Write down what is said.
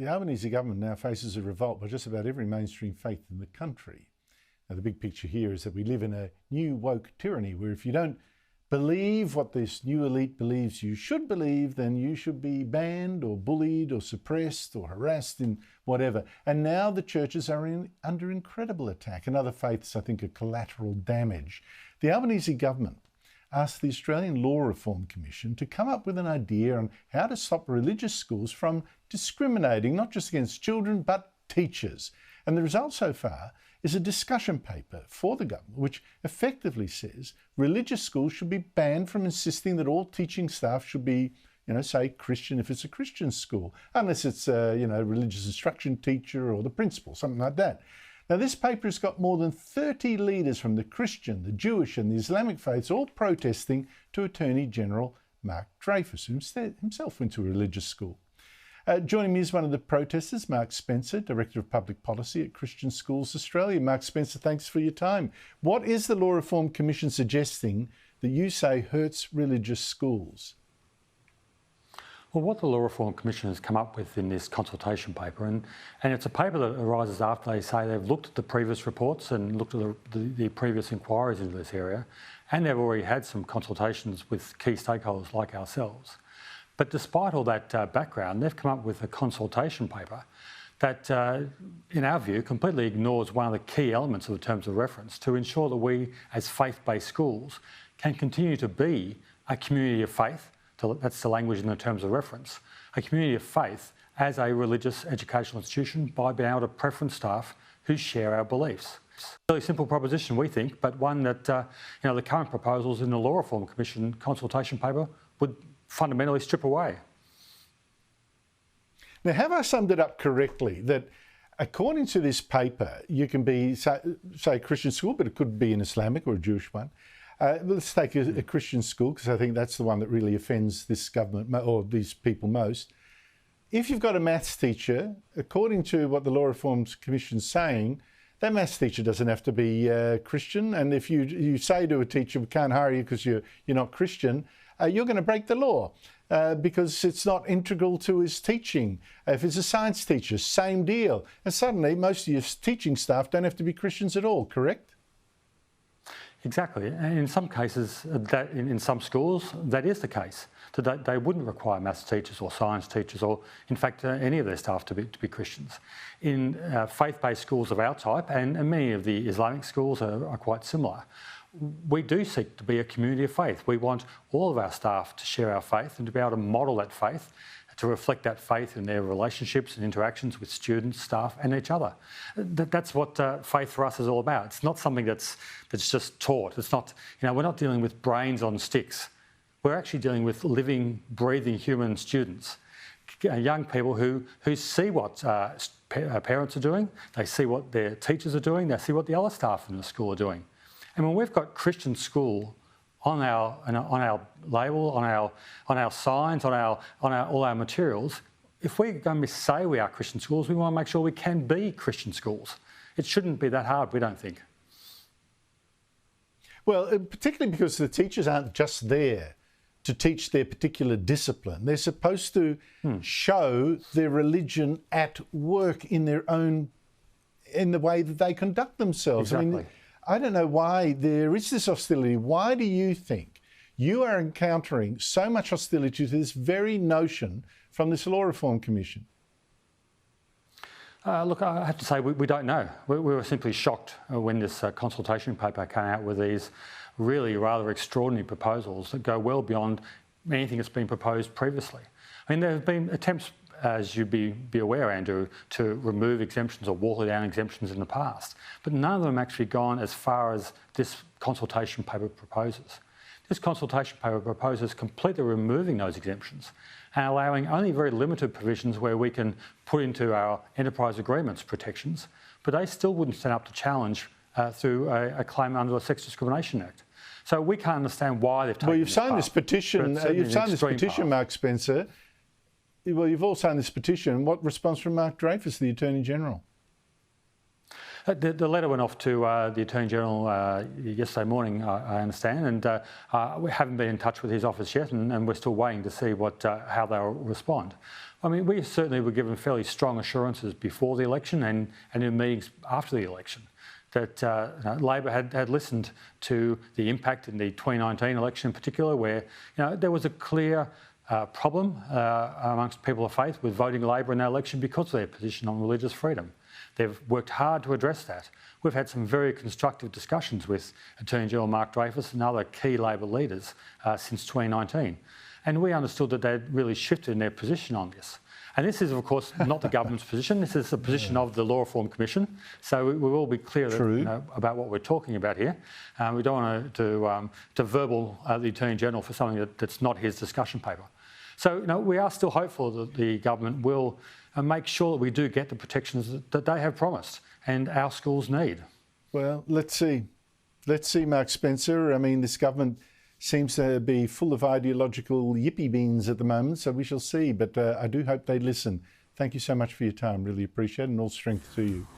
The Albanese government now faces a revolt by just about every mainstream faith in the country. Now, the big picture here is that we live in a new woke tyranny where if you don't believe what this new elite believes you should believe, then you should be banned or bullied or suppressed or harassed in whatever. And now the churches are under incredible attack, and other faiths, I think, are collateral damage. The Albanese government asked the Australian Law Reform Commission to come up with an idea on how to stop religious schools from discriminating, not just against children, but teachers. And the result so far is a discussion paper for the government which effectively says religious schools should be banned from insisting that all teaching staff should be, say Christian if it's a Christian school, unless it's a, religious instruction teacher or the principal, something like that. Now, this paper has got more than 30 leaders from the Christian, the Jewish and the Islamic faiths all protesting to Attorney General Mark Dreyfus, who himself went to a religious school. Joining me is one of the protesters, Mark Spencer, Director of Public Policy at Christian Schools Australia. Mark Spencer, thanks for your time. What is the Law Reform Commission suggesting that you say hurts religious schools? Well, what the Law Reform Commission has come up with in this consultation paper, and it's a paper that arises after they say they've looked at the previous reports and looked at the previous inquiries into this area, and they've already had some consultations with key stakeholders like ourselves. But despite all that background, they've come up with a consultation paper that, in our view, completely ignores one of the key elements of the terms of reference to ensure that we, as faith-based schools, can continue to be a community of faith. That's the language in the terms of reference. A community of faith as a religious educational institution by being able to preference staff who share our beliefs. It's a really simple proposition, we think, but one that the current proposals in the Law Reform Commission consultation paper would fundamentally strip away. Now, have I summed it up correctly that according to this paper, you can be, say a Christian school, but it could be an Islamic or a Jewish one. Let's take a Christian school, because I think that's the one that really offends this government or these people most. If you've got a maths teacher, according to what the Law Reform Commission's saying, that maths teacher doesn't have to be Christian. And if you say to a teacher, we can't hire you because you're not Christian, you're going to break the law because it's not integral to his teaching. If it's a science teacher, same deal. And suddenly most of your teaching staff don't have to be Christians at all, correct? Exactly, and in some cases, in some schools, that is the case. That they wouldn't require maths teachers or science teachers, or in fact, any of their staff to be Christians. In faith-based schools of our type, and many of the Islamic schools are quite similar, we do seek to be a community of faith. We want all of our staff to share our faith and to be able to model that faith, to reflect that faith in their relationships and interactions with students, staff and each other. That's what faith for us is all about. It's not something that's just taught. It's not, we're not dealing with brains on sticks. We're actually dealing with living, breathing human students, young people who see what parents are doing, they see what their teachers are doing, they see what the other staff in the school are doing. And when we've got Christian school on our label, on our signs, on all our materials, if we're going to say we are Christian schools, we want to make sure we can be Christian schools. It shouldn't be that hard, we don't think. Well, particularly because the teachers aren't just there to teach their particular discipline. They're supposed to show their religion at work in the way that they conduct themselves. Exactly. I mean, I don't know why there is this hostility. Why do you think you are encountering so much hostility to this very notion from this Law Reform Commission? Look, I have to say we don't know. We were simply shocked when this consultation paper came out with these really rather extraordinary proposals that go well beyond anything that's been proposed previously. I mean, there have been attempts, as you'd be aware, Andrew, to remove exemptions or water down exemptions in the past, but none of them actually gone as far as this consultation paper proposes. This consultation paper proposes completely removing those exemptions and allowing only very limited provisions where we can put into our enterprise agreements protections, but they still wouldn't stand up to challenge through a claim under the Sex Discrimination Act. So we can't understand why they've taken Well, you've signed this petition. You've signed this petition, Mark Spencer. Well, you've all signed this petition. What response from Mark Dreyfus, the Attorney General? The letter went off to the Attorney General yesterday morning, I understand, and we haven't been in touch with his office yet, and we're still waiting to see how they'll respond. I mean, we certainly were given fairly strong assurances before the election and in meetings after the election that Labor had listened to the impact in the 2019 election in particular, where there was a clear problem amongst people of faith with voting Labor in that election because of their position on religious freedom. They've worked hard to address that. We've had some very constructive discussions with Attorney General Mark Dreyfus and other key Labor leaders since 2019. And we understood that they'd really shifted in their position on this. And this is, of course, not the government's position. This is the position of the Law Reform Commission. So we will be clear that, about what we're talking about here. We don't want to verbal the Attorney General for something that's not his discussion paper. So we are still hopeful that the government will make sure that we do get the protections that they have promised and our schools need. Well, let's see. Let's see, Mark Spencer. I mean, this government seems to be full of ideological yippee beans at the moment, so we shall see. But I do hope they listen. Thank you so much for your time. Really appreciate it, and all strength to you.